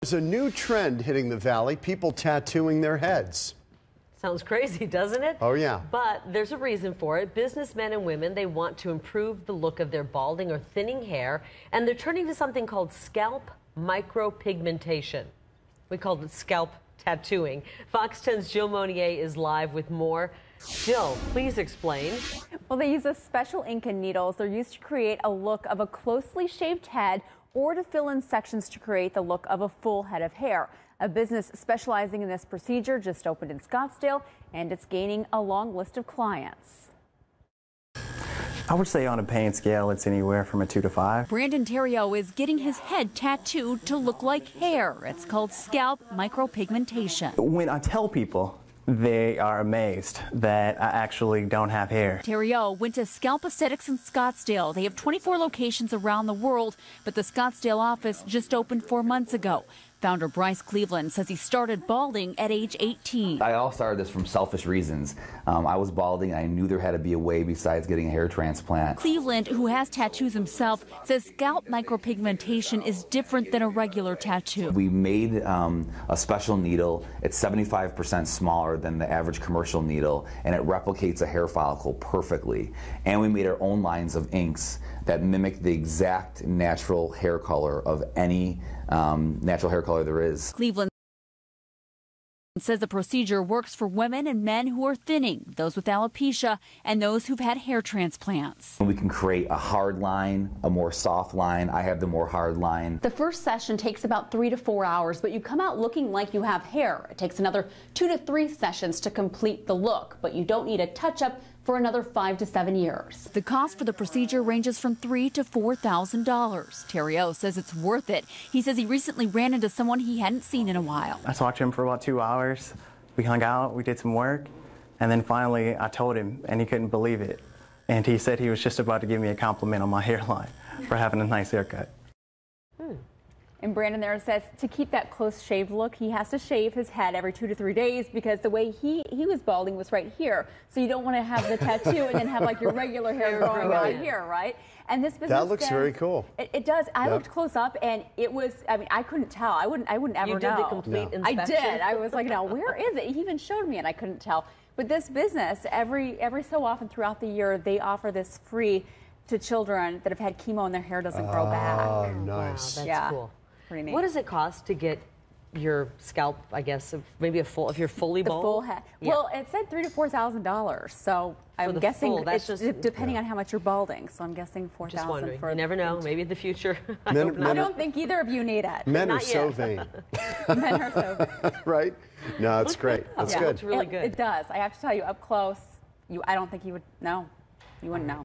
There's a new trend hitting the valley, people tattooing their heads. Sounds crazy, doesn't it? Oh, yeah. But there's a reason for it. Businessmen and women, they want to improve the look of their balding or thinning hair, and they're turning to something called scalp micropigmentation. We call it scalp tattooing. Fox 10's Jill Monier is live with more. Jill, please explain. Well, they use a special ink and needles. They're used to create a look of a closely shaved head or to fill in sections to create the look of a full head of hair. A business specializing in this procedure just opened in Scottsdale, and it's gaining a long list of clients. I would say on a pain scale, it's anywhere from a 2 to 5. Brandon Terrio is getting his head tattooed to look like hair. It's called scalp micropigmentation. When I tell people, they are amazed that I actually don't have hair. Terrio went to Scalp Aesthetics in Scottsdale. They have 24 locations around the world, but the Scottsdale office just opened 4 months ago. Founder Bryce Cleveland says he started balding at age 18. I all started this from selfish reasons. I was balding and I knew there had to be a way besides getting a hair transplant. Cleveland, who has tattoos himself, says scalp micropigmentation is different than a regular tattoo. We made a special needle. It's 75% smaller than the average commercial needle, and it replicates a hair follicle perfectly. And we made our own lines of inks that mimic the exact natural hair color of any natural hair color there is. Cleveland says the procedure works for women and men who are thinning, those with alopecia, and those who've had hair transplants. We can create a hard line, a more soft line. I have the more hard line. The first session takes about 3 to 4 hours, but you come out looking like you have hair. It takes another 2 to 3 sessions to complete the look, but you don't need a touch-up for another 5 to 7 years. The cost for the procedure ranges from $3,000 to $4,000. Terrio says it's worth it. He says he recently ran into someone he hadn't seen in a while. I talked to him for about 2 hours. We hung out, we did some work, and then finally I told him, and he couldn't believe it. And he said he was just about to give me a compliment on my hairline for having a nice haircut. And Brandon there says to keep that close shaved look, he has to shave his head every 2 to 3 days because the way he was balding was right here. So you don't want to have the tattoo and then have like your regular hair growing out here, right? And this business That looks very cool. It does. I looked close up and it was, I mean, I couldn't tell. I wouldn't ever know. You did the complete inspection? I did. I was like, now where is it? He even showed me and I couldn't tell. But this business, every so often throughout the year, they offer this free to children that have had chemo and their hair doesn't grow back. Oh, nice. Wow, that's cool. Pretty neat. What does it cost to get your scalp, I guess, maybe if you're fully bald? The full head. Yeah. Well, it said $3,000 to $4,000. So I'm guessing it's depending on how much you're balding. So I'm guessing $4,000. Just wondering. You never know. Maybe in the future. I don't think either of you need it. Men are so vain. Men are so vain. Right? No, it's great. That's good. It's really good. It does. I have to tell you, up close, I don't think you would know. You wouldn't know.